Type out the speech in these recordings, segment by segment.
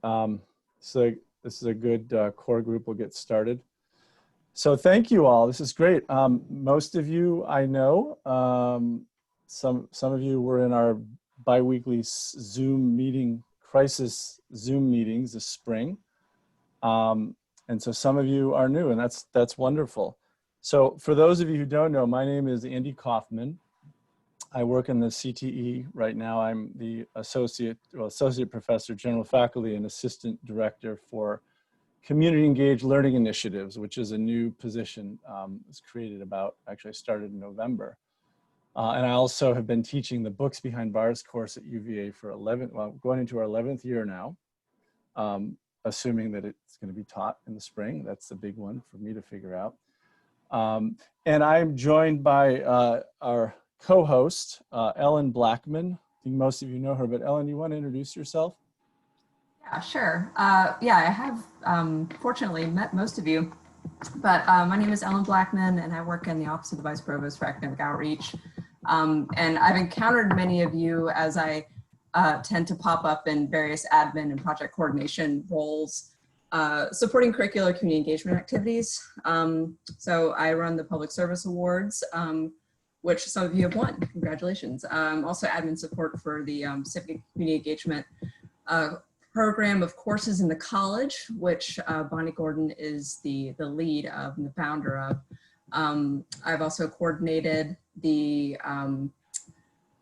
So this is a good core group. We'll get started. So thank you all. This is great. Most of you I know. Some of you were in our bi-weekly Zoom meeting, crisis Zoom meetings this spring. And so some of you are new, and that's wonderful. So for those of you who don't know, my name is Andy Kaufman. I work in the CTE right now. I'm the associate professor, general faculty, and assistant director for community engaged learning initiatives, which is a new position. It was created actually started in November. And I also have been teaching the Books Behind Bars course at UVA for going into our 11th year now, assuming that it's going to be taught in the spring. That's the big one for me to figure out. And I'm joined by our co-host, Ellen Blackman. I think most of you know her, but Ellen, you want to introduce yourself? Yeah, sure. Yeah, I have fortunately met most of you, but my name is Ellen Blackman and I work in the Office of the Vice Provost for Academic Outreach. And I've encountered many of you as I tend to pop up in various admin and project coordination roles, supporting curricular community engagement activities. So I run the Public Service Awards, which some of you have won. Congratulations. Also admin support for the Civic Community Engagement program of courses in the college, which Bonnie Gordon is the lead of and the founder of. I've also coordinated the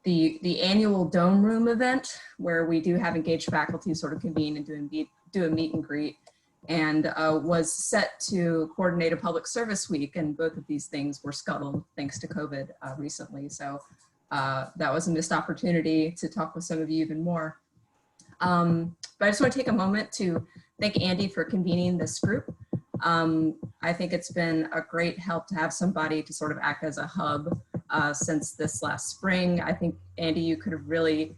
annual Dome Room event, where we do have engaged faculty sort of convene and do a meet and greet, and was set to coordinate a public service week, and both of these things were scuttled thanks to COVID recently. So that was a missed opportunity to talk with some of you even more. But I just want to take a moment to thank Andy for convening this group. I think it's been a great help to have somebody to sort of act as a hub since this last spring. I think, Andy, you could have really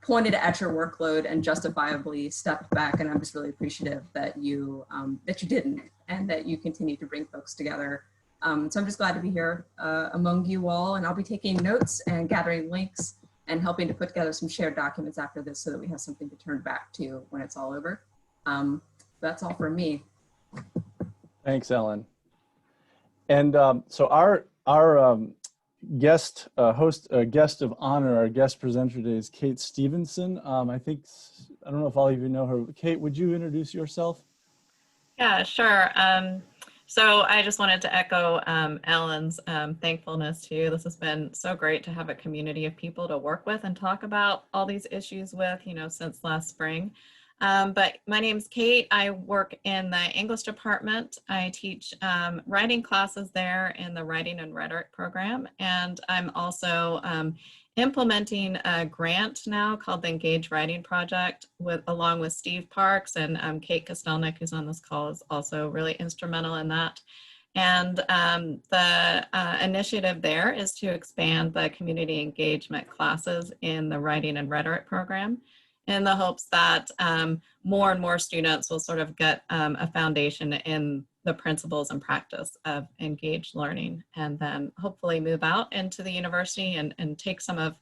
pointed at your workload and justifiably stepped back, and I'm just really appreciative that you didn't, and that you continue to bring folks together. So I'm just glad to be here among you all, and I'll be taking notes and gathering links and helping to put together some shared documents after this so that we have something to turn back to when it's all over. That's all from me. Thanks, Ellen. And so our guest of honor, our guest presenter today is Kate Stevenson. I don't know if all of you know her. Kate, would you introduce yourself? Yeah, sure. So I just wanted to echo Ellen's thankfulness to you. This has been so great to have a community of people to work with and talk about all these issues with, since last spring. But my name's Kate. I work in the English department. I teach writing classes there in the Writing and Rhetoric program. And I'm also implementing a grant now called the Engage Writing Project along with Steve Parks, and Kate Kostelnik, who's on this call, is also really instrumental in that. And the initiative there is to expand the community engagement classes in the Writing and Rhetoric program, in the hopes that more and more students will sort of get a foundation in the principles and practice of engaged learning, and then hopefully move out into the university and take some of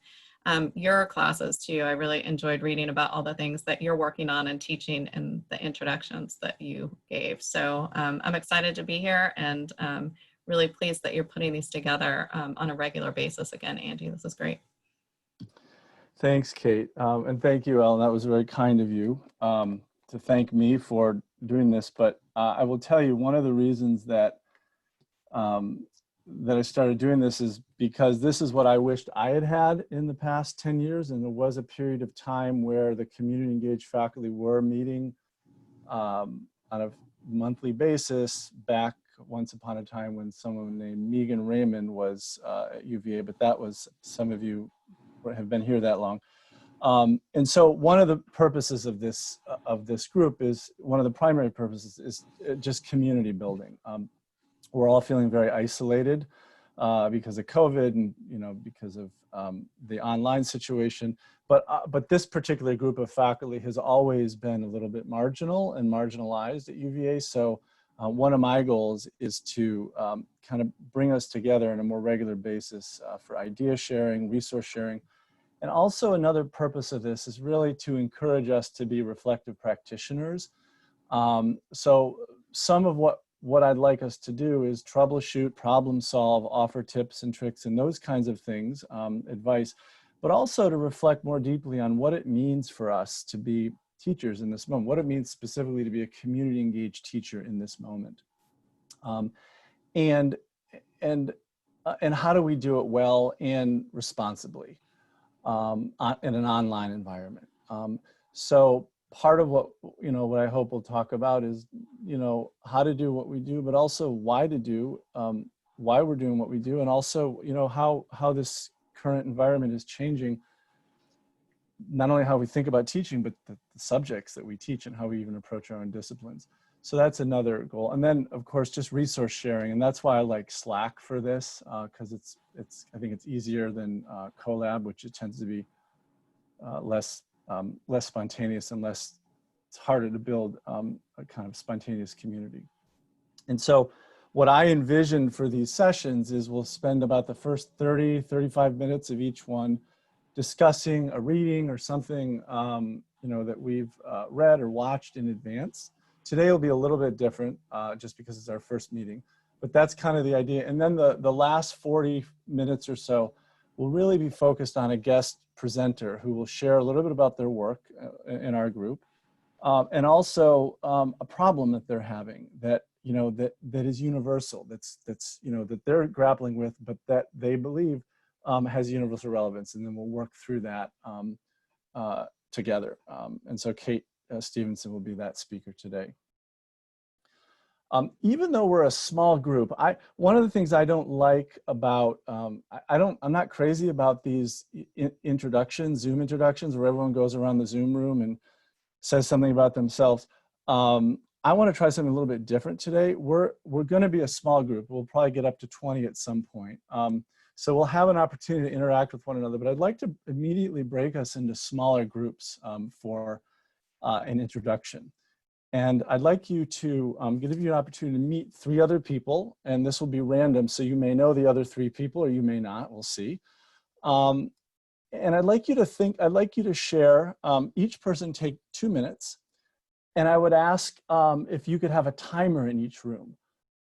your classes too. I really enjoyed reading about all the things that you're working on and teaching and the introductions that you gave. So I'm excited to be here, and really pleased that you're putting these together on a regular basis again, Andy. This is great. Thanks, Kate. And thank you, Ellen. That was very kind of you to thank me for doing this. But I will tell you, one of the reasons that I started doing this is because this is what I wished I had had in the past 10 years. And there was a period of time where the community engaged faculty were meeting on a monthly basis back once upon a time when someone named Megan Raymond was at UVA, but that was, some of you have been here that long. And so one of the purposes of this group is, one of the primary purposes is just community building. We're all feeling very isolated because of COVID and because of the online situation. But this particular group of faculty has always been a little bit marginal and marginalized at UVA. So one of my goals is to kind of bring us together on a more regular basis for idea sharing, resource sharing, And also another purpose of this is really to encourage us to be reflective practitioners. So some of what I'd like us to do is troubleshoot, problem solve, offer tips and tricks and those kinds of things, advice, but also to reflect more deeply on what it means for us to be teachers in this moment, what it means specifically to be a community engaged teacher in this moment. And how do we do it well and responsibly in an online environment. So part of what I hope we'll talk about is how to do what we do, but also why to do why we're doing what we do, and also how this current environment is changing not only how we think about teaching, but the subjects that we teach and how we even approach our own disciplines. So that's another goal. And then of course, just resource sharing. And that's why I like Slack for this, because I think it's easier than Colab, which it tends to be less spontaneous and it's harder to build a kind of spontaneous community. And so what I envision for these sessions is we'll spend about the first 30, 35 minutes of each one discussing a reading or something that we've read or watched in advance. Today will be a little bit different just because it's our first meeting, but that's kind of the idea. And then the last 40 minutes or so will really be focused on a guest presenter who will share a little bit about their work in our group, and also a problem that they're having that that is universal, that they're grappling with, but that they believe has universal relevance. And then we'll work through that together. And so Kate Stevenson will be that speaker today. Even though we're a small group, one of the things I don't like about, I'm not crazy about these introductions, Zoom introductions, where everyone goes around the Zoom room and says something about themselves. I want to try something a little bit different today. We're going to be a small group. We'll probably get up to 20 at some point. So we'll have an opportunity to interact with one another, but I'd like to immediately break us into smaller groups for an introduction. And I'd like you to give you an opportunity to meet 3 other people, and this will be random, so you may know the other 3 people or you may not, we'll see. And I'd like you to share, each person take 2 minutes, and I would ask if you could have a timer in each room.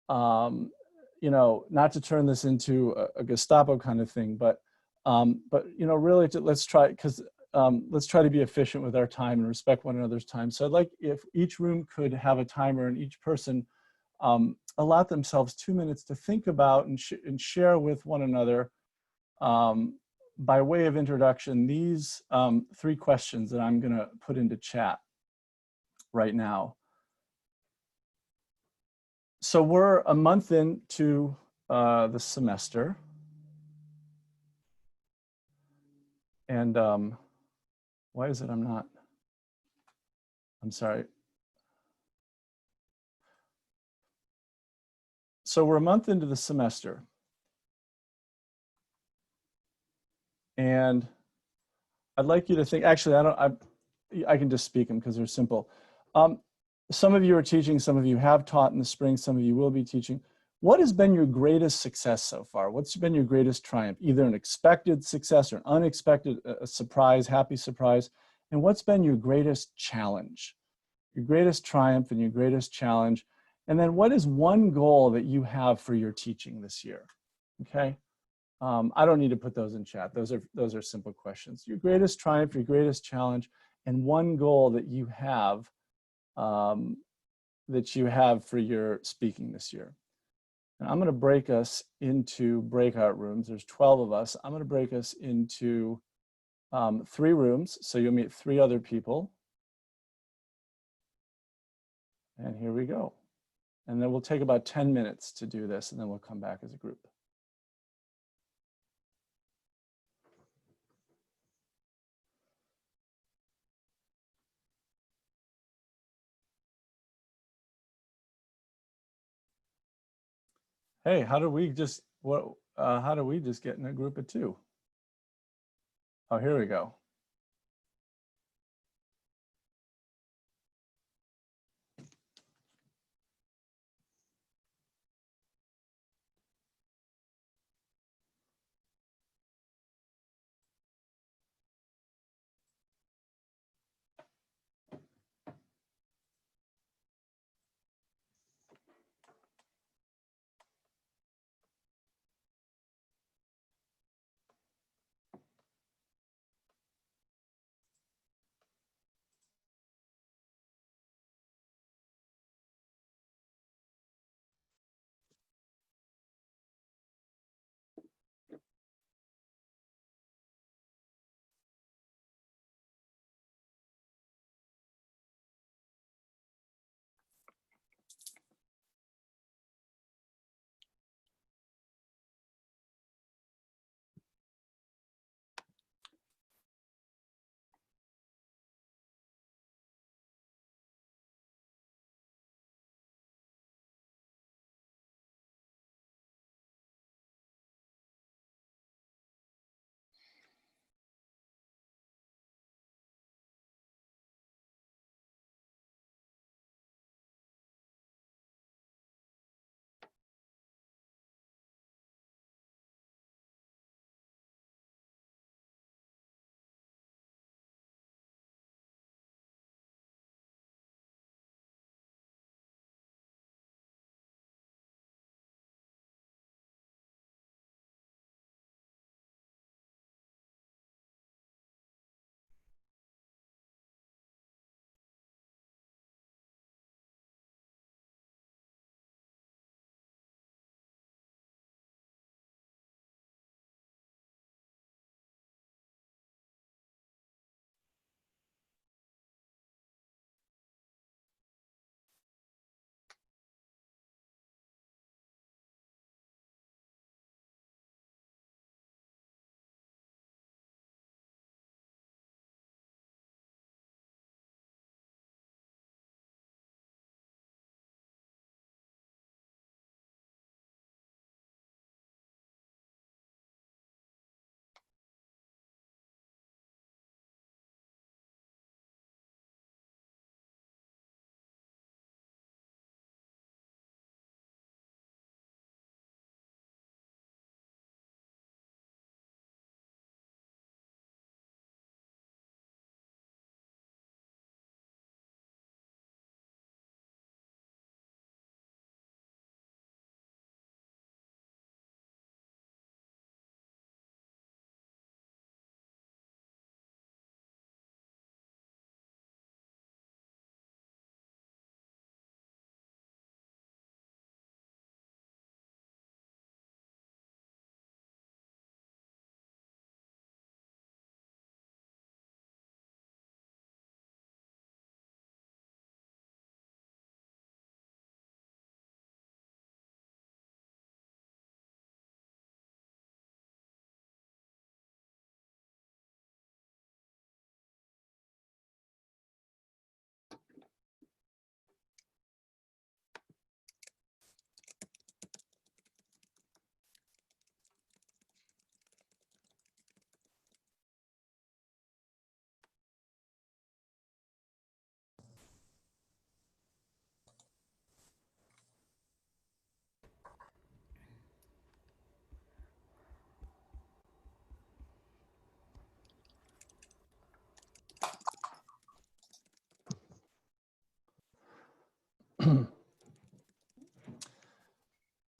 Not to turn this into a Gestapo kind of thing, but really let's try to be efficient with our time and respect one another's time. So I'd like if each room could have a timer and each person allot themselves 2 minutes to think about and share with one another by way of introduction these 3 questions that I'm going to put into chat right now. So we're a month into the semester, and why is it I'm sorry. So we're a month into the semester, and I'd like you to think, actually, I can just speak them because they're simple. Some of you are teaching, some of you have taught in the spring, some of you will be teaching. What has been your greatest success so far? What's been your greatest triumph? Either an expected success or an unexpected, a surprise, happy surprise. And what's been your greatest challenge? Your greatest triumph and your greatest challenge. And then what is one goal that you have for your teaching this year? Okay. I don't need to put those in chat. Those are simple questions. Your greatest triumph, your greatest challenge, and one goal that you have for your speaking this year. And I'm going to break us into breakout rooms. There's 12 of us. I'm going to break us into 3 rooms. So you'll meet 3 other people. And here we go. And then we'll take about 10 minutes to do this, and then we'll come back as a group. Hey, how do we just get in a group of 2? Oh, here we go.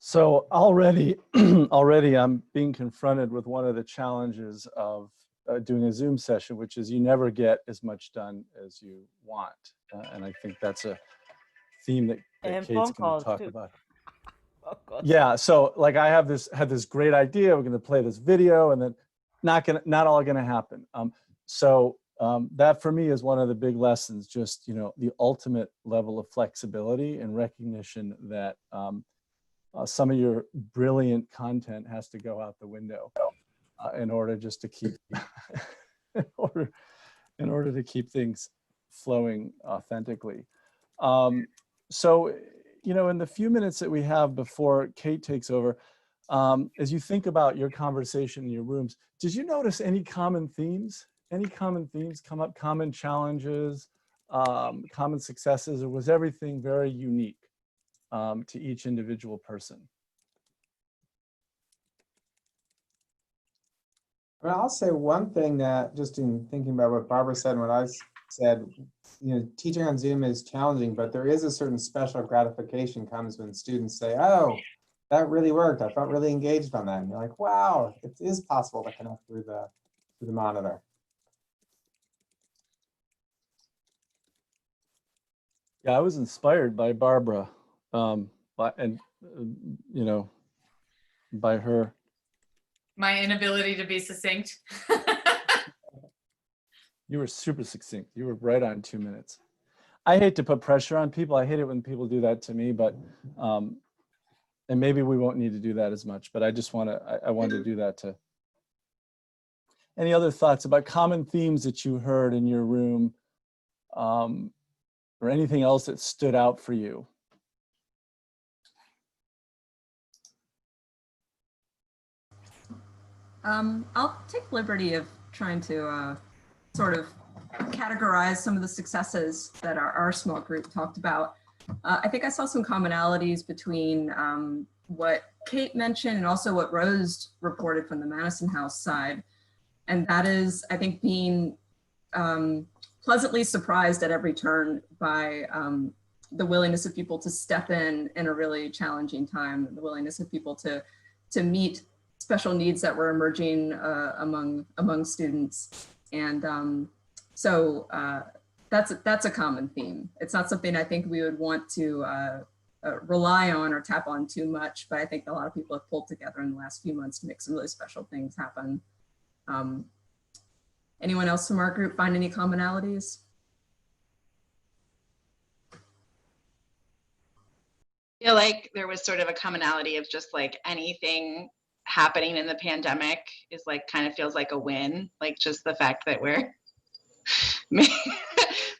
So already I'm being confronted with one of the challenges of doing a Zoom session, which is you never get as much done as you want. And I think that's a theme that And Kate's phone going to calls talk too. about. Of course. Yeah, so like I had this great idea. We're going to play this video, and then not all going to happen. That for me is one of the big lessons. Just the ultimate level of flexibility and recognition that some of your brilliant content has to go out the window in order just to keep in order to keep things flowing authentically. So in the few minutes that we have before Kate takes over, as you think about your conversation in your rooms, did you notice any common themes? Any common themes come up, common challenges, common successes, or was everything very unique to each individual person? Well, I'll say one thing that just in thinking about what Barbara said and what I said, teaching on Zoom is challenging, but there is a certain special gratification comes when students say, oh, that really worked. I felt really engaged on that. And you're like, wow, it is possible to connect through the monitor. Yeah, I was inspired by Barbara, by her. My inability to be succinct. You were super succinct. You were right on 2 minutes. I hate to put pressure on people. I hate it when people do that to me, but and maybe we won't need to do that as much, but I just I wanted to do that to. Any other thoughts about common themes that you heard in your room, or anything else that stood out for you? I'll take liberty of trying to sort of categorize some of the successes that our small group talked about. I think I saw some commonalities between what Kate mentioned and also what Rose reported from the Madison House side. And that is, I think, being pleasantly surprised at every turn by the willingness of people to step in a really challenging time, the willingness of people to meet special needs that were emerging among students. And that's a common theme. It's not something I think we would want to rely on or tap on too much, but I think a lot of people have pulled together in the last few months to make some really special things happen. Anyone else from our group find any commonalities? I feel like there was sort of a commonality of just like anything happening in the pandemic is like kind of feels like a win, like just the fact that we're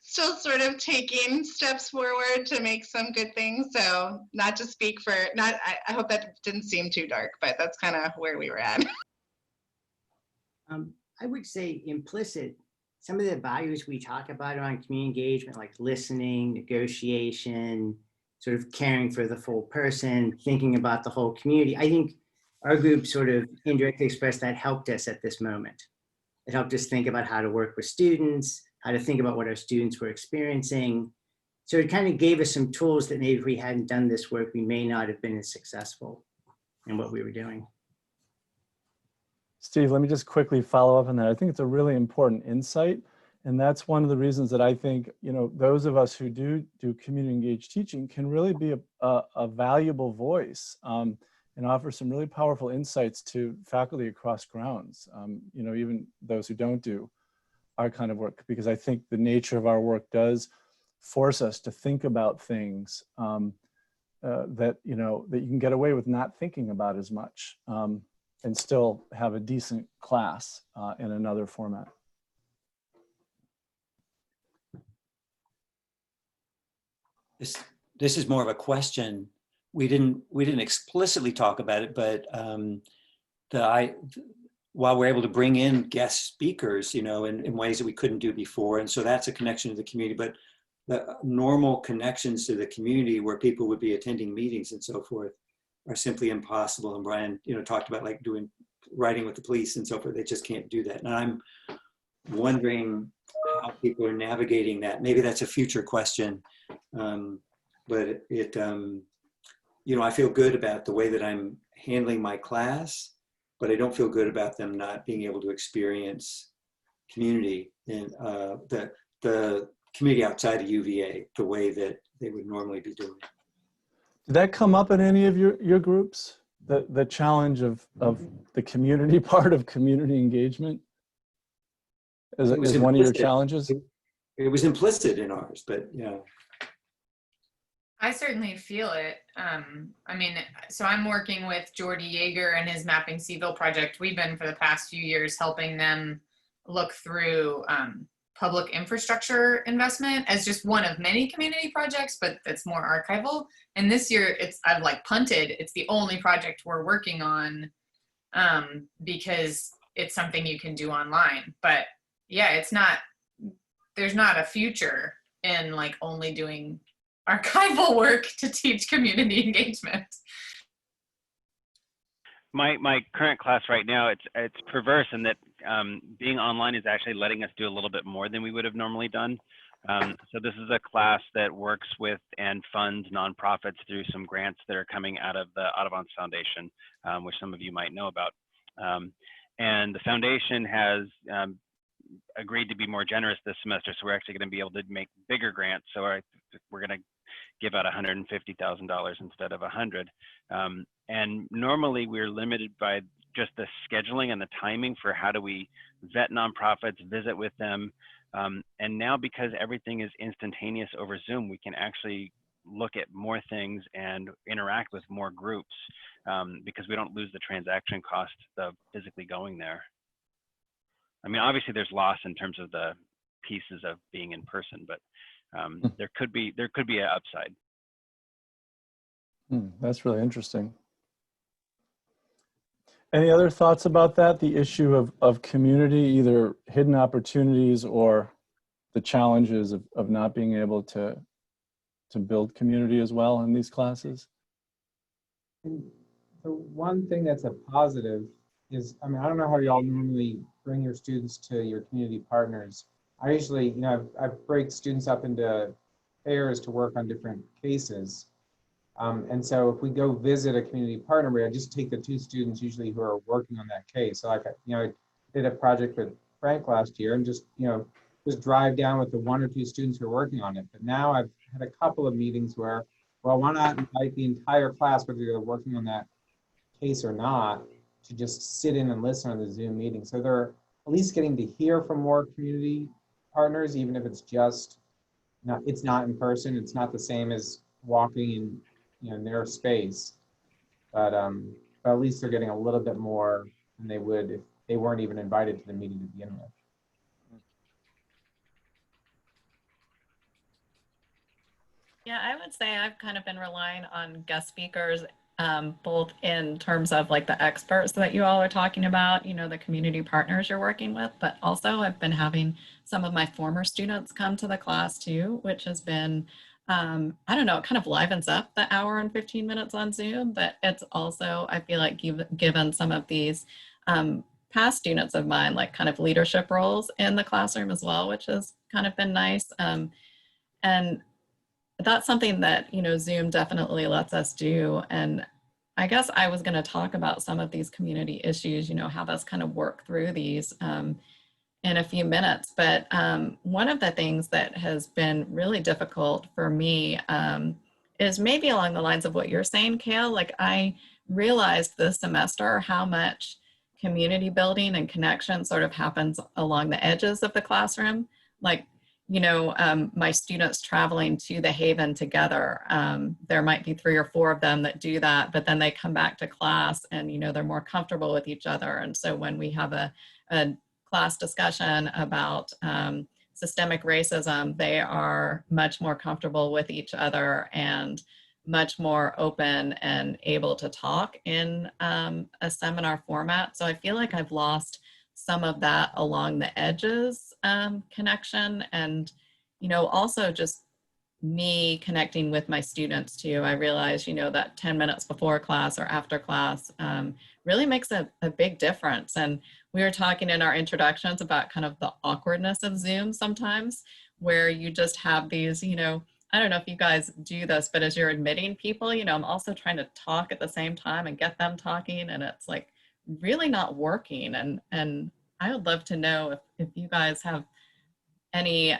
still sort of taking steps forward to make some good things. So not to speak for, I hope that didn't seem too dark, but that's kind of where we were at. I would say implicit, some of the values we talk about around community engagement, like listening, negotiation, sort of caring for the full person, thinking about the whole community. I think our group sort of indirectly expressed that helped us at this moment. It helped us think about how to work with students, how to think about what our students were experiencing. So it kind of gave us some tools that maybe if we hadn't done this work, we may not have been as successful in what we were doing. Steve, let me just quickly follow up on that. I think it's a really important insight. And that's one of the reasons that I think, those of us who do community engaged teaching can really be a valuable voice and offer some really powerful insights to faculty across grounds, even those who don't do our kind of work, because I think the nature of our work does force us to think about things that you can get away with not thinking about as much. And still have a decent class in another format. This is more of a question. We didn't explicitly talk about it, but while we're able to bring in guest speakers, in ways that we couldn't do before, and so that's a connection to the community. But the normal connections to the community, where people would be attending meetings and so forth, are simply impossible. And Brian, talked about like writing with the police and so forth. They just can't do that. And I'm wondering how people are navigating that. Maybe that's a future question. but you know, I feel good about the way that I'm handling my class, but I don't feel good about them not being able to experience community in the community outside of UVA the way that they would normally be doing. Did that come up in any of your groups? The challenge of the community part of community engagement as one of your challenges? It was implicit in ours, but yeah. I certainly feel it. I mean, so I'm working with Jordy Yeager and his Mapping Seaville project. We've been for the past few years helping them look through public infrastructure investment as just one of many community projects, but that's more archival. And this year I've like punted. It's the only project we're working on because it's something you can do online. But yeah, there's not a future in like only doing archival work to teach community engagement. My current class right now, it's perverse in that being online is actually letting us do a little bit more than we would have normally done. So this is a class that works with and funds nonprofits through some grants that are coming out of the Audubon Foundation, which some of you might know about. And the foundation has agreed to be more generous this semester, so we're actually going to be able to make bigger grants. So we're going to give out $150,000 instead of $100,000. And normally we're limited by just the scheduling and the timing for how do we vet nonprofits, visit with them. And now because everything is instantaneous over Zoom, we can actually look at more things and interact with more groups because we don't lose the transaction cost of physically going there. I mean, obviously there's loss in terms of the pieces of being in person, but there could be an upside. That's really interesting. Any other thoughts about that? The issue of community, either hidden opportunities or the challenges of not being able to build community as well in these classes? And the one thing that's a positive is, I mean, I don't know how y'all normally bring your students to your community partners. I usually, you know, I break students up into pairs to work on different cases. And so if we go visit a community partner, I just take the 2 students usually who are working on that case. So like, you know, I did a project with Frank last year and just drive down with the 1 or 2 students who are working on it. But now I've had a couple of meetings where, well, why not invite the entire class, whether they're working on that case or not, to just sit in and listen on the Zoom meeting. So they're at least getting to hear from more community partners, even if it's just it's not in person. It's not the same as walking in in their space, but at least they're getting a little bit more than they would if they weren't even invited to the meeting to begin with. Yeah, I would say I've kind of been relying on guest speakers, both in terms of like the experts that you all are talking about, the community partners you're working with, but also I've been having some of my former students come to the class too, which has been, I don't know, it kind of livens up the hour and 15 minutes on Zoom, but it's also, I feel like given some of these past students of mine, like kind of leadership roles in the classroom as well, which has kind of been nice. And that's something that, Zoom definitely lets us do. And I guess I was going to talk about some of these community issues, have us kind of work through these in a few minutes. But one of the things that has been really difficult for me is maybe along the lines of what you're saying, Kale. Like, I realized this semester how much community building and connection sort of happens along the edges of the classroom. Like, my students traveling to the Haven together, there might be 3 or 4 of them that do that, but then they come back to class and, they're more comfortable with each other. And so when we have a class discussion about systemic racism, they are much more comfortable with each other and much more open and able to talk in a seminar format. So I feel like I've lost some of that along the edges connection, and also just me connecting with my students too. I realize that 10 minutes before class or after class really makes a big difference. And we were talking in our introductions about kind of the awkwardness of Zoom sometimes, where you just have these I don't know if you guys do this, but as you're admitting people, you know, I'm also trying to talk at the same time and get them talking, and it's like really not working. And I would love to know if you guys have any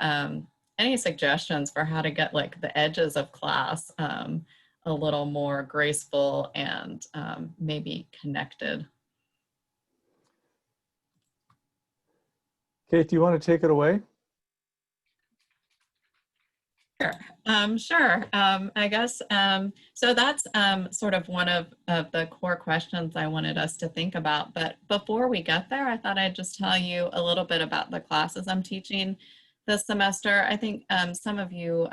suggestions for how to get like the edges of class a little more graceful and maybe connected. Kate, do you want to take it away? Sure. I guess, so that's sort of one of the core questions I wanted us to think about. But before we get there, I thought I'd just tell you a little bit about the classes I'm teaching this semester. I think some of you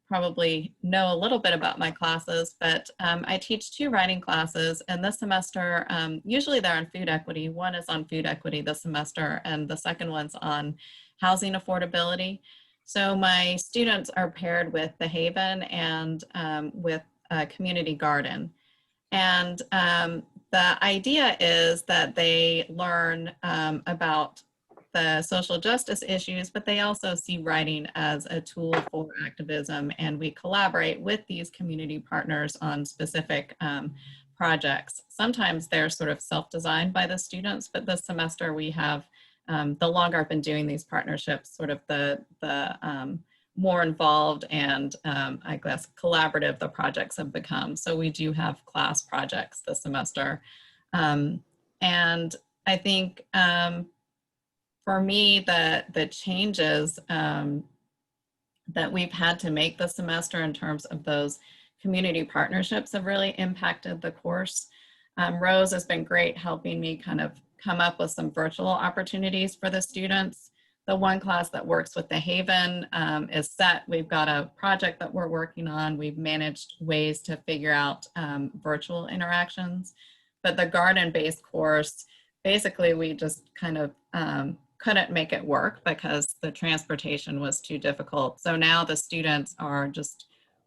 probably know a little bit about my classes, but I teach 2 writing classes, and this semester, usually they're on food equity. One is on food equity this semester, and the second one's on housing affordability. So my students are paired with the Haven and with a community garden. And the idea is that they learn about the social justice issues, but they also see writing as a tool for activism. And we collaborate with these community partners on specific projects. Sometimes they're sort of self-designed by the students, but this semester we have the longer I've been doing these partnerships, sort of the more involved and I guess collaborative the projects have become. So we do have class projects this semester. And I think for me, the changes that we've had to make this semester in terms of those community partnerships have really impacted the course. Rose has been great helping me kind of come up with some virtual opportunities for the students. The one class that works with the Haven is Sept. We've got a project that we're working on. We've managed ways to figure out virtual interactions. But the garden-based course, basically we just kind of couldn't make it work because the transportation was too difficult. So now the students are just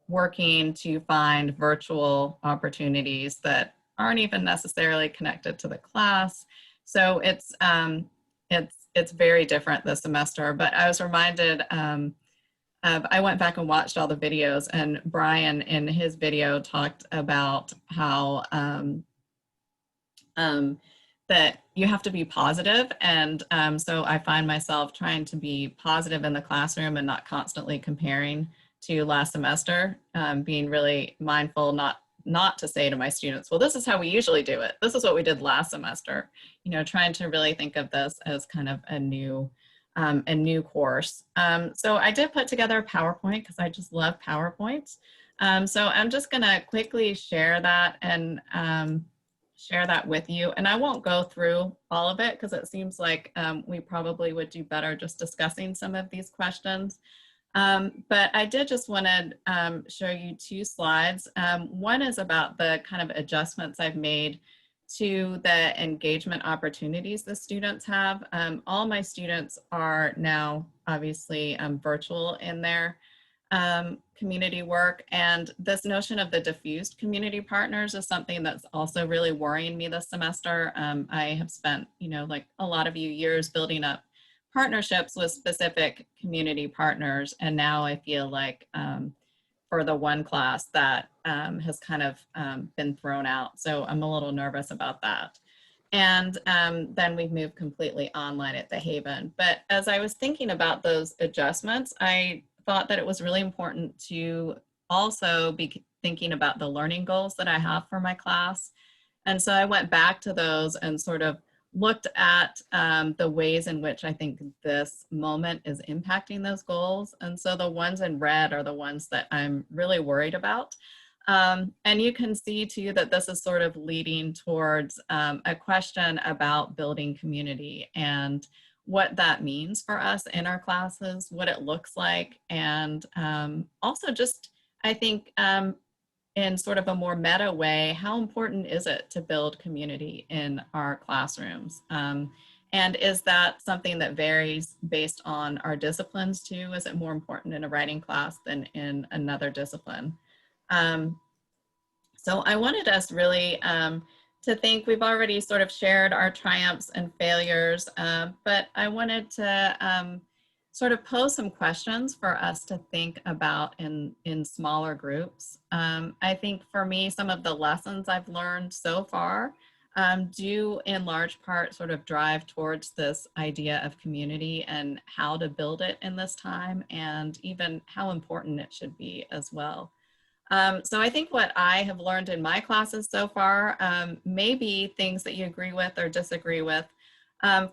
working to find virtual opportunities that aren't even necessarily connected to the class. So it's very different this semester, but I was reminded I went back and watched all the videos, and Brian in his video talked about how that you have to be positive. And so I find myself trying to be positive in the classroom and not constantly comparing to last semester, being really mindful not to say to my students, well, this is how we usually do it. This is what we did last semester. You know, trying to really think of this as kind of a new course. So I did put together a PowerPoint because I just love PowerPoints. So I'm just gonna quickly share that and share that with you. And I won't go through all of it because it seems like we probably would do better just discussing some of these questions. But I did just want to show you 2 slides. One is about the kind of adjustments I've made to the engagement opportunities the students have. All my students are now obviously virtual in their community work, and this notion of the diffused community partners is something that's also really worrying me this semester. I have spent, you know, like a lot of years building up partnerships with specific community partners, and now I feel like for the one class that has kind of been thrown out. So I'm a little nervous about that. And then we've moved completely online at the Haven. But as I was thinking about those adjustments, I thought that it was really important to also be thinking about the learning goals that I have for my class. And so I went back to those and sort of looked at the ways in which I think this moment is impacting those goals. And so the ones in red are the ones that I'm really worried about. And you can see too that this is sort of leading towards a question about building community and what that means for us in our classes, what it looks like, and also just, I think, in sort of a more meta way, how important is it to build community in our classrooms? And is that something that varies based on our disciplines too? Is it more important in a writing class than in another discipline? So I wanted us really to think, we've already sort of shared our triumphs and failures, but I wanted to sort of pose some questions for us to think about in smaller groups. I think for me, some of the lessons I've learned so far do in large part sort of drive towards this idea of community and how to build it in this time, and even how important it should be as well. So I think what I have learned in my classes so far may be things that you agree with or disagree with.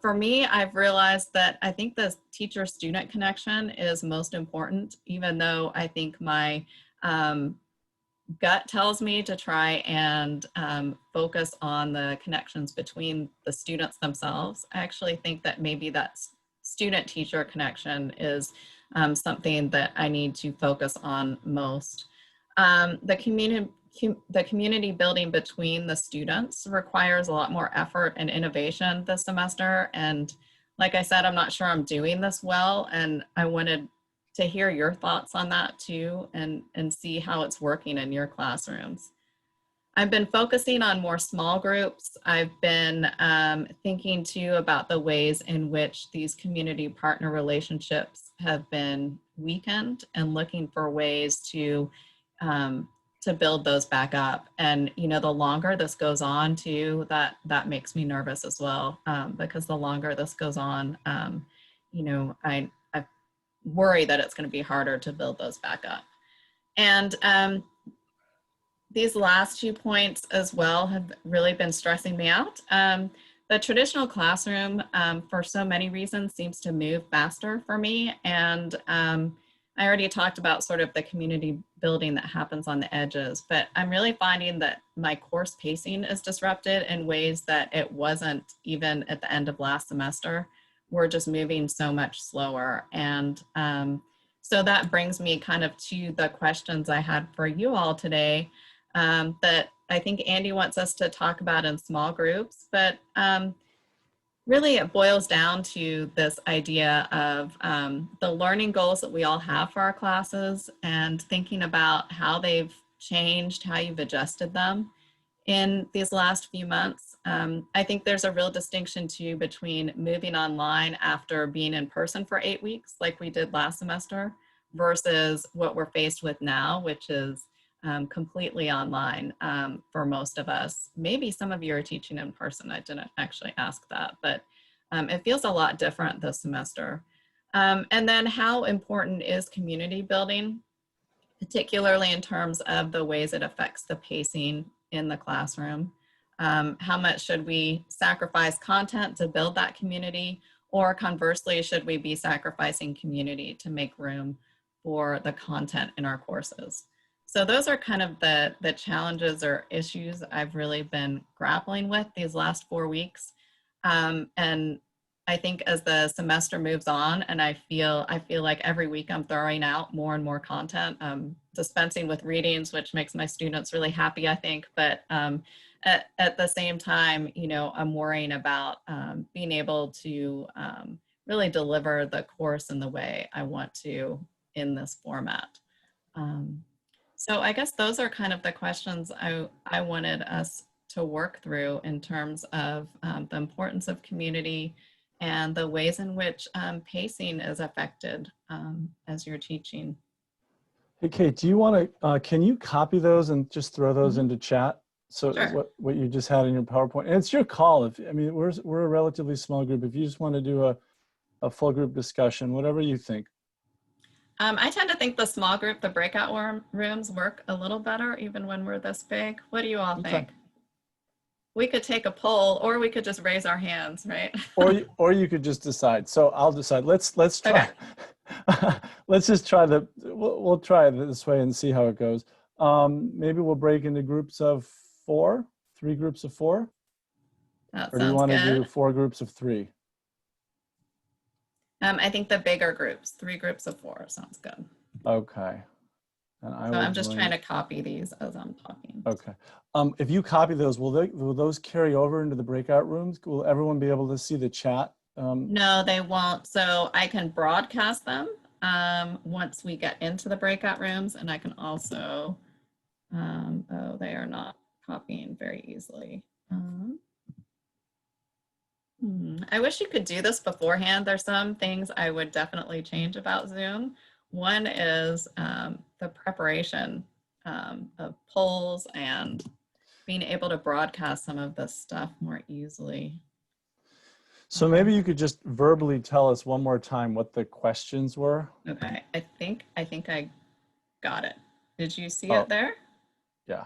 For me, I've realized that I think the teacher-student connection is most important, even though I think my gut tells me to try and focus on the connections between the students themselves. I actually think that maybe that student-teacher connection is something that I need to focus on most. The community building between the students requires a lot more effort and innovation this semester. And like I said, I'm not sure I'm doing this well, and I wanted to hear your thoughts on that too, and see how it's working in your classrooms. I've been focusing on more small groups. I've been thinking too about the ways in which these community partner relationships have been weakened, and looking for ways to build those back up. And you know, the longer this goes on too, that makes me nervous as well, because the longer this goes on, you know, I worry that it's going to be harder to build those back up. And these last 2 points as well have really been stressing me out. The traditional classroom, for so many reasons, seems to move faster for me. And I already talked about sort of the community building that happens on the edges, but I'm really finding that my course pacing is disrupted in ways that it wasn't even at the end of last semester. We're just moving so much slower. And so that brings me kind of to the questions I had for you all today, that I think Andy wants us to talk about in small groups, but really it boils down to this idea of the learning goals that we all have for our classes, and thinking about how they've changed, how you've adjusted them in these last few months. I think there's a real distinction too between moving online after being in person for 8 weeks, like we did last semester, versus what we're faced with now, which is completely online for most of us. Maybe some of you are teaching in person. I didn't actually ask that, but it feels a lot different this semester. And then how important is community building, particularly in terms of the ways it affects the pacing in the classroom? How much should we sacrifice content to build that community? Or conversely, should we be sacrificing community to make room for the content in our courses? So those are kind of the challenges or issues I've really been grappling with these last 4 weeks. And I think as the semester moves on, and I feel like every week I'm throwing out more and more content, dispensing with readings, which makes my students really happy, I think. But at the same time, you know, I'm worrying about being able to really deliver the course in the way I want to in this format. So I guess those are kind of the questions I wanted us to work through in terms of the importance of community and the ways in which pacing is affected as you're teaching. Hey, Kate, do you want to, can you copy those and just throw those into chat? So Sure. what you just had in your PowerPoint, and it's your call. If, I mean, we're a relatively small group. If you just want to do a full group discussion, whatever you think. I tend to think the small group, the breakout rooms work a little better even when we're this big. What do you all think? We could take a poll, or we could just raise our hands, right? Or you could just decide. So I'll decide. Let's try. Okay. Let's just try we'll try it this way and see how it goes. Maybe we'll break into groups of 4, 3 groups of 4. That or do you sounds want to good. do 4 groups of 3? I think the bigger groups, 3 groups of 4 sounds good. Okay. And So I'm just trying to copy these as I'm talking. Okay. If you copy those, will those carry over into the breakout rooms? Will everyone be able to see the chat? No, they won't. So I can broadcast them once we get into the breakout rooms, and I can also, oh, they are not copying very easily. I wish you could do this beforehand. There's some things I would definitely change about Zoom. One is the preparation of polls and being able to broadcast some of this stuff more easily. So maybe you could just verbally tell us one more time what the questions were. Okay, I think I got it. Did you see Oh. it there? Yeah.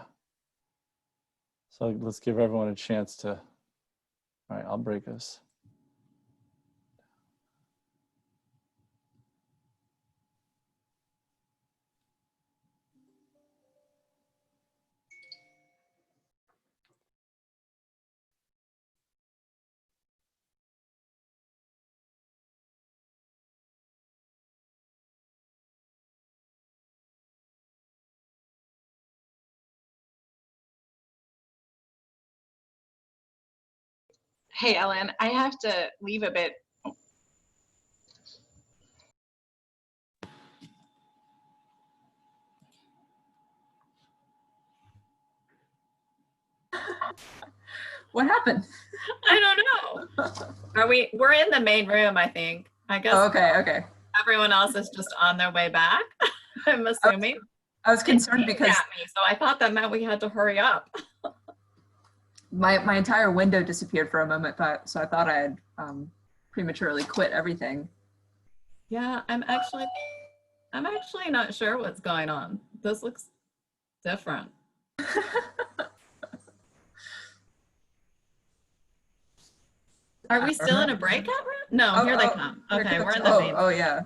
So let's give everyone a chance to, all right, I'll break this. Hey, Ellen, I have to leave a bit. What happened? I don't know. We're in the main room, I think. I guess Oh, okay. everyone else is just on their way back, I'm assuming. I was concerned It beeped because at me, so I thought that meant we had to hurry up. my entire window disappeared for a moment, so I thought I had prematurely quit everything. Yeah, I'm actually not sure what's going on. This looks different. Are we still in a breakout room? No, here they come. Okay, we're in the main. Oh yeah.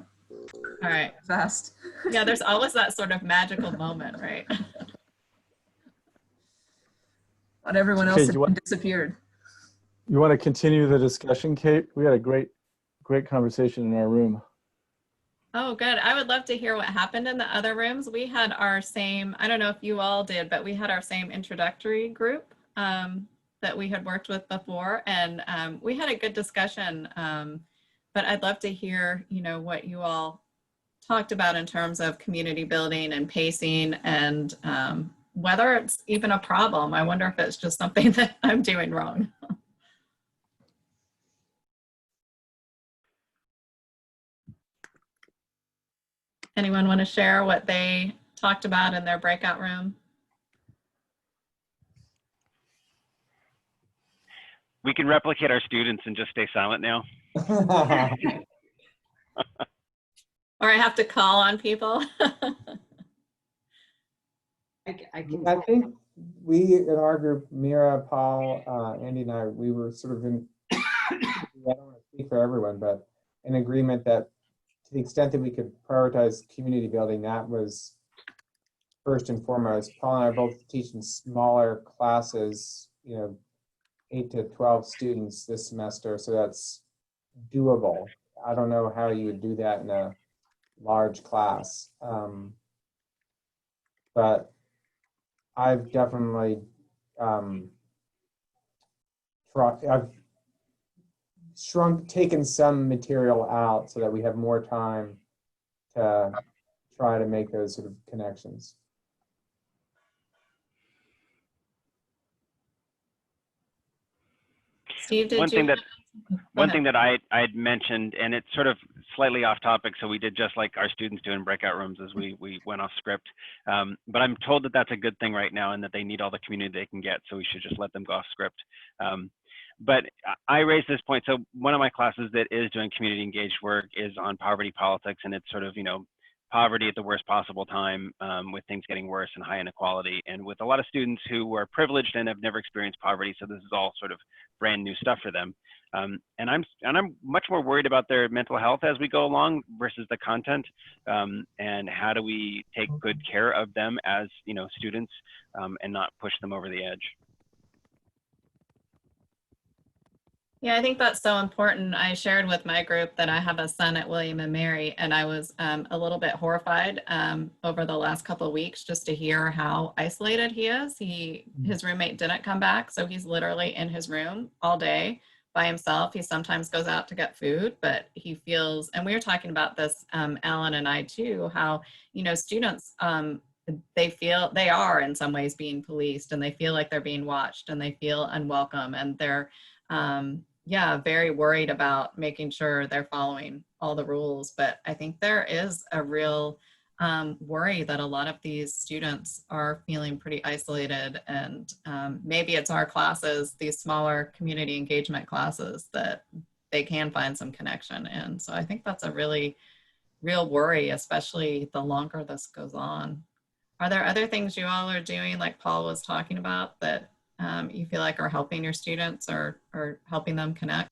All right. Fast. Yeah, there's always that sort of magical moment, right? But everyone else had disappeared. You want to continue the discussion, Kate? We had a great conversation in our room. Oh, good. I would love to hear what happened in the other rooms. We had our same, I don't know if you all did, but we had our same introductory group that we had worked with before. And we had a good discussion. But I'd love to hear, what you all talked about in terms of community building and pacing and whether it's even a problem. I wonder if it's just something that I'm doing wrong. Anyone want to share what they talked about in their breakout room? We can replicate our students and just stay silent now. Or I have to call on people? I think we, in our group, Mira, Paul, Andy, and I, we were sort of in, I don't want to speak for everyone, but in agreement that to the extent that we could prioritize community building, that was first and foremost. Paul and I both teach in smaller classes, 8 to 12 students this semester, so that's doable. I don't know how you would do that in a large class, but I've definitely I've taken some material out so that we have more time to try to make those sort of connections. Steve, did One you? thing that I'd mentioned, and it's sort of slightly off topic, so we did just like our students do in breakout rooms as we went off script. But I'm told that that's a good thing right now and that they need all the community they can get, so we should just let them go off script. But I raised this point. So one of my classes that is doing community engaged work is on poverty politics, and it's sort of, poverty at the worst possible time, with things getting worse and high inequality, and with a lot of students who are privileged and have never experienced poverty. So this is all sort of brand new stuff for them. And I'm much more worried about their mental health as we go along versus the content, and how do we take good care of them as students, and not push them over the edge. Yeah, I think that's so important. I shared with my group that I have a son at William and Mary, and I was a little bit horrified over the last couple of weeks just to hear how isolated he is. His roommate didn't come back, so he's literally in his room all day by himself. He sometimes goes out to get food, but he feels, and we were talking about this, Ellen and I too, how, students, they feel they are in some ways being policed, and they feel like they're being watched, and they feel unwelcome, and they're, yeah, very worried about making sure they're following all the rules. But I think there is a real worry that a lot of these students are feeling pretty isolated, and maybe it's our classes, these smaller community engagement classes, that they can find some connection in. So I think that's a really real worry, especially the longer this goes on. Are there other things you all are doing, like Paul was talking about, that you feel like are helping your students or helping them connect?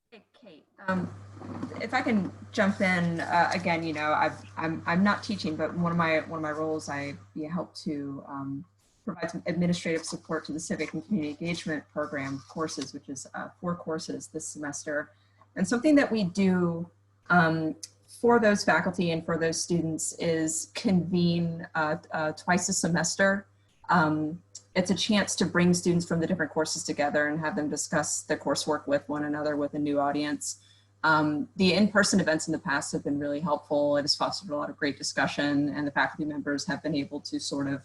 Hey, Kate, if I can jump in again, you know, I'm not teaching, but one of my roles, I help to provide some administrative support to the civic and community engagement program courses, which is 4 courses this semester. And something that we do for those faculty and for those students is convene twice a semester. It's a chance to bring students from the different courses together and have them discuss the coursework with one another with a new audience. The in-person events in the past have been really helpful. It has fostered a lot of great discussion, and the faculty members have been able to sort of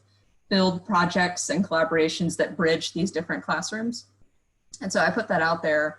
build projects and collaborations that bridge these different classrooms. And so I put that out there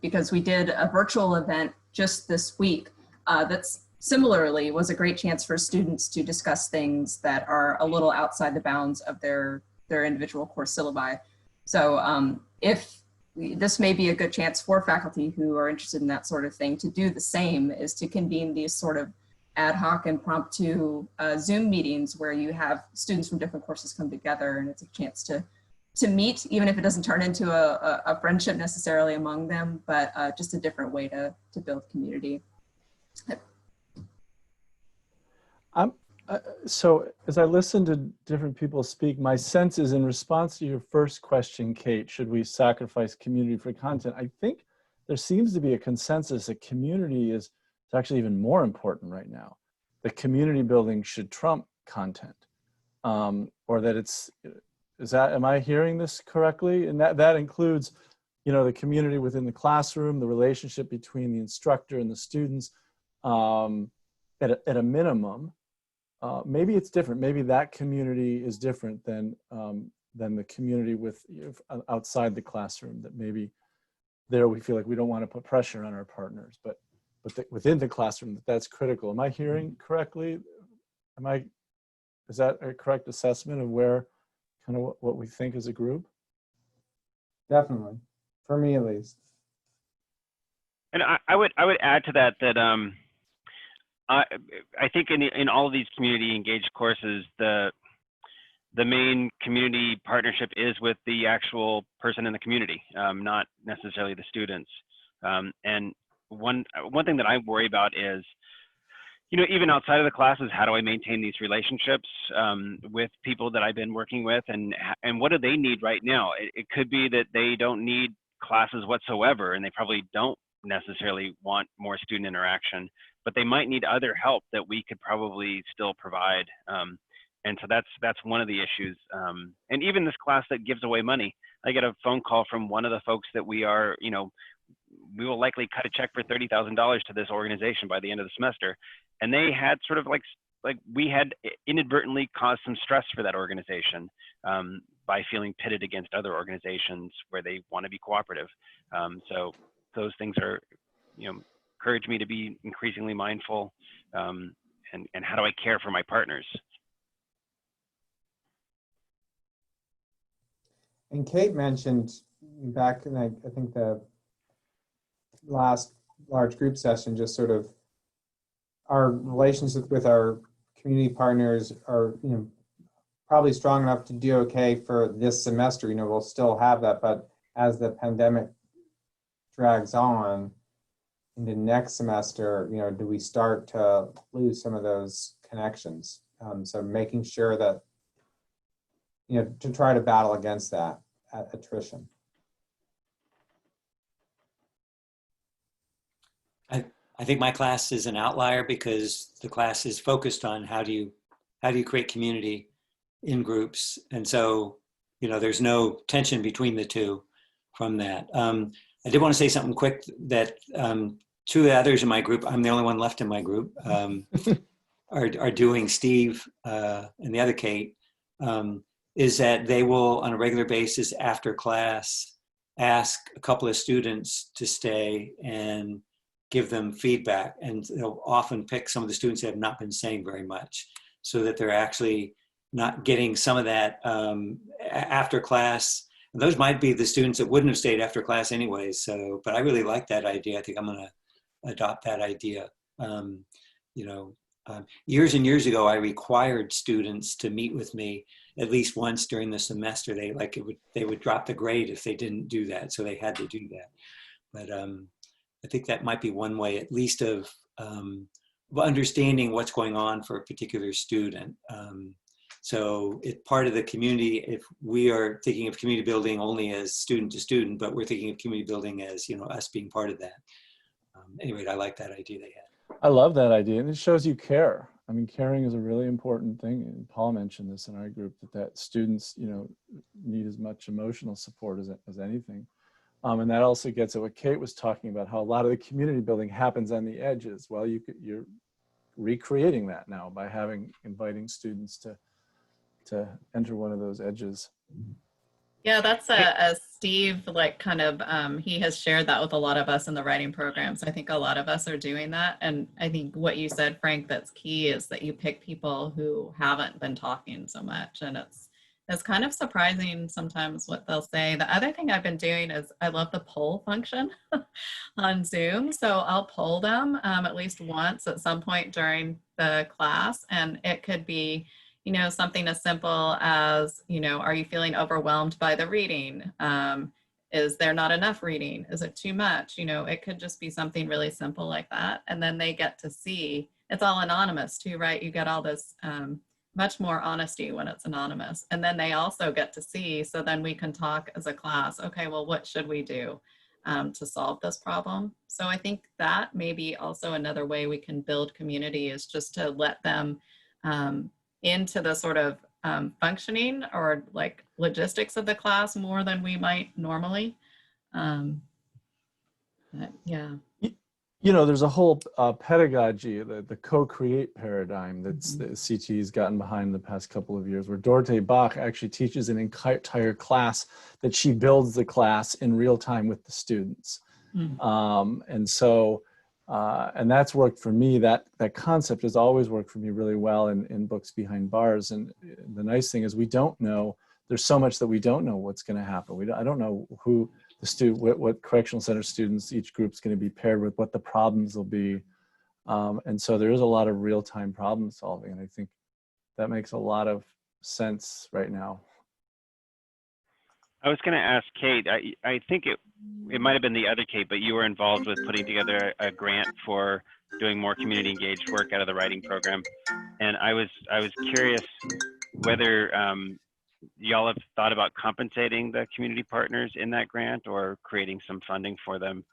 because we did a virtual event just this week that's similarly was a great chance for students to discuss things that are a little outside the bounds of their individual course syllabi. So if this may be a good chance for faculty who are interested in that sort of thing to do the same, is to convene these sort of ad hoc impromptu Zoom meetings where you have students from different courses come together, and it's a chance to meet, even if it doesn't turn into a friendship necessarily among them, but just a different way to build community. So as I listen to different people speak, my sense is, in response to your first question, Kate, should we sacrifice community for content? I think there seems to be a consensus that community is actually even more important right now. The community building should trump content, or that am I hearing this correctly? And that includes, you know, the community within the classroom, the relationship between the instructor and the students, at a minimum. Maybe it's different. Maybe that community is different than the community with outside the classroom. That maybe there we feel like we don't want to put pressure on our partners, but within the classroom, that's critical. Am I hearing correctly? Is that a correct assessment of where kind of what we think as a group? Definitely, for me at least. And I would add to that I think in all of these community engaged courses, the main community partnership is with the actual person in the community, not necessarily the students. And one thing that I worry about is, you know, even outside of the classes, how do I maintain these relationships with people that I've been working with, and what do they need right now? It could be that they don't need classes whatsoever, and they probably don't necessarily want more student interaction, but they might need other help that we could probably still provide. And so that's one of the issues. And even this class that gives away money, I get a phone call from one of the folks that we will likely cut a check for $30,000 to this organization by the end of the semester. And they had sort of like we had inadvertently caused some stress for that organization by feeling pitted against other organizations where they want to be cooperative. So those things are, encourage me to be increasingly mindful, and how do I care for my partners? And Kate mentioned back in, I think the last large group session, just sort of our relationship with our community partners are, probably strong enough to do okay for this semester. We'll still have that, but as the pandemic drags on into next semester, do we start to lose some of those connections? So making sure that, to try to battle against that attrition. I think my class is an outlier because the class is focused on how do you create community in groups, and so there's no tension between the two from that. I did want to say something quick that two of the others in my group, I'm the only one left in my group. are doing, Steve and the other Kate, is that they will, on a regular basis after class, ask a couple of students to stay and give them feedback. And they'll often pick some of the students that have not been saying very much, so that they're actually not getting some of that after class. And those might be the students that wouldn't have stayed after class anyway. So, but I really like that idea. I think I'm going to adopt that idea. Years and years ago, I required students to meet with me at least once during the semester. They would drop the grade if they didn't do that, so they had to do that. But I think that might be one way, at least, of understanding what's going on for a particular student. So it's part of the community. If we are thinking of community building only as student to student, but we're thinking of community building as, us being part of that. Anyway, I like that idea they had. I love that idea, and it shows you care. I mean, caring is a really important thing. And Paul mentioned this in our group, that students, need as much emotional support as anything. And that also gets at what Kate was talking about, how a lot of the community building happens on the edges. Well, you're recreating that now by inviting students to enter one of those edges. Yeah, that's a Steve, he has shared that with a lot of us in the writing programs. I think a lot of us are doing that. And I think what you said, Frank, that's key is that you pick people who haven't been talking so much. And it's kind of surprising sometimes what they'll say. The other thing I've been doing is I love the poll function on Zoom. So I'll poll them at least once at some point during the class. And it could be, something as simple as, are you feeling overwhelmed by the reading? Is there not enough reading? Is it too much? It could just be something really simple like that. And then they get to see, it's all anonymous too, right? You get all this much more honesty when it's anonymous. And then they also get to see, so then we can talk as a class, okay, well, what should we do to solve this problem? So I think that may be also another way we can build community, is just to let them into the sort of functioning or logistics of the class more than we might normally. Yeah. There's a whole pedagogy, the co-create paradigm that's the CTE's gotten behind the past couple of years, where Dorothee Bach actually teaches an entire class that she builds the class in real time with the students. And that's worked for me. That concept has always worked for me really well in Books Behind Bars. And the nice thing is we don't know, there's so much that we don't know what's going to happen. I don't know who what correctional center students each group's going to be paired with, what the problems will be. And so there is a lot of real-time problem solving. And I think that makes a lot of sense right now. I was going to ask Kate, I think it might have been the other Kate, but you were involved with putting together a grant for doing more community engaged work out of the writing program. And I was curious whether y'all have thought about compensating the community partners in that grant or creating some funding for them.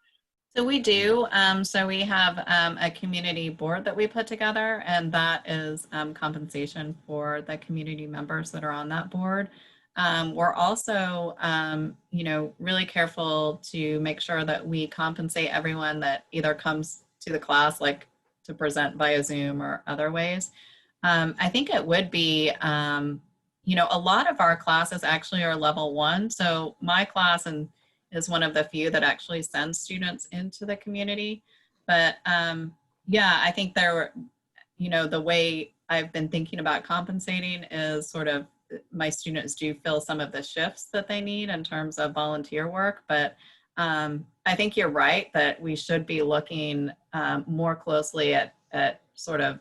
So we do. So we have a community board that we put together, and that is compensation for the community members that are on that board. We're also, really careful to make sure that we compensate everyone that either comes to the class, like to present via Zoom or other ways. I think it would be, a lot of our classes actually are level 1. So my class is one of the few that actually sends students into the community. But I think the way I've been thinking about compensating is sort of, my students do fill some of the shifts that they need in terms of volunteer work. But I think you're right that we should be looking more closely at sort of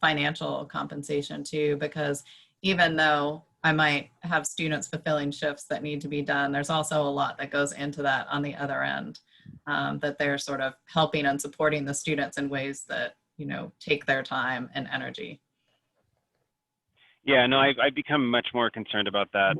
financial compensation too, because even though I might have students fulfilling shifts that need to be done, there's also a lot that goes into that on the other end, that they're sort of helping and supporting the students in ways that, take their time and energy. Yeah, no, I've become much more concerned about that.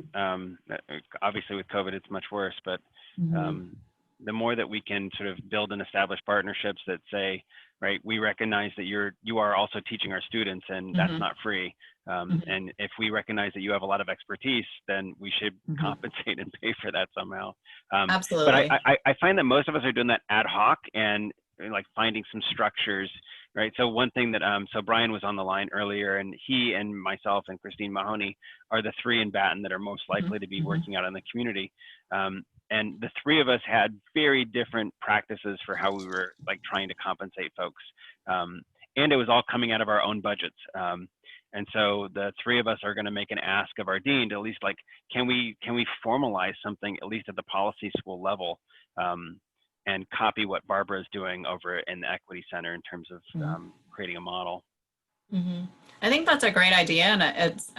Obviously with COVID, it's much worse, but the more that we can sort of build and establish partnerships that say, right, we recognize that you are also teaching our students, and that's not free. And if we recognize that you have a lot of expertise, then we should compensate and pay for that somehow. Absolutely. But I find that most of us are doing that ad hoc and like finding some structures right? So one thing that, so Brian was on the line earlier, and he and myself and Christine Mahoney are the three in Baton that are most likely to be working out in the community. And the three of us had very different practices for how we were like trying to compensate folks. And it was all coming out of our own budgets. And so the three of us are going to make an ask of our dean to at least like, can we formalize something at least at the policy school level, and copy what Barbara is doing over in the Equity Center in terms of creating a model. I think that's a great idea, and it's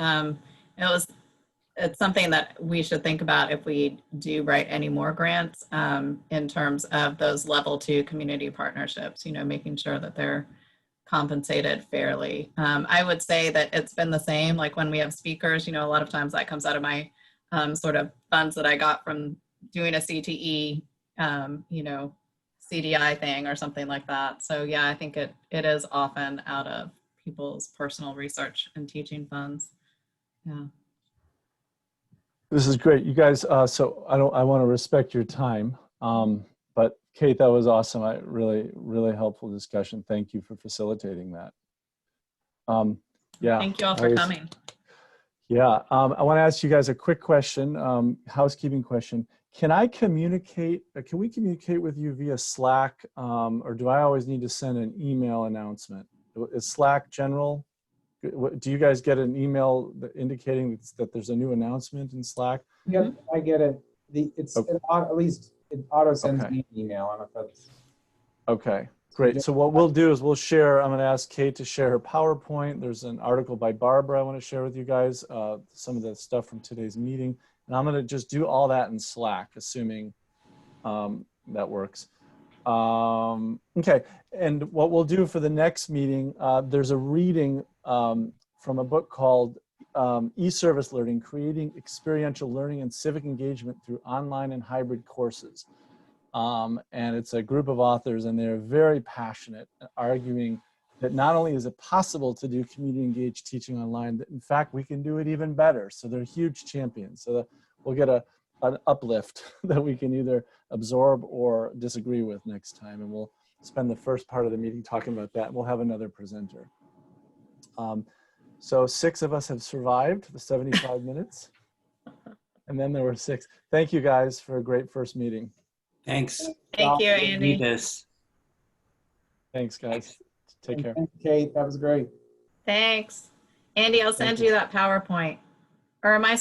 something that we should think about if we do write any more grants, in terms of those level 2 community partnerships, you know, making sure that they're compensated fairly. I would say that it's been the same, like when we have speakers, you know, a lot of times that comes out of my sort of funds that I got from doing a CTE, you know, CDI thing or something like that. So yeah, I think it is often out of people's personal research and teaching funds. Yeah. This is great. You guys, so I want to respect your time. But Kate, that was awesome. Really helpful discussion. Thank you for facilitating that. Yeah. Thank you all for coming. Yeah. I want to ask you guys a quick question, housekeeping question. Can we communicate with you via Slack, or do I always need to send an email announcement? Is Slack general? Do you guys get an email indicating that there's a new announcement in Slack? Yep, I get it. At least it auto sends me an email. I don't know if that's... Okay, great. So what we'll do is we'll share, I'm going to ask Kate to share her PowerPoint. There's an article by Barbara I want to share with you guys, some of the stuff from today's meeting. And I'm going to just do all that in Slack, assuming that works. Okay, and what we'll do for the next meeting, there's a reading from a book called E-Service Learning, Creating Experiential Learning and Civic Engagement Through Online and Hybrid Courses. And it's a group of authors, and they're very passionate, arguing that not only is it possible to do community engaged teaching online, that in fact we can do it even better. So they're huge champions. So that we'll get an uplift that we can either absorb or disagree with next time. And we'll spend the first part of the meeting talking about that. We'll have another presenter. So 6 of us have survived the 75 minutes. And then there were 6. Thank you guys for a great first meeting. Thanks. Thank you, Andy. Thanks, guys. Take care. Thank you, Kate. That was great. Thanks. Andy, I'll send you that PowerPoint. Or am I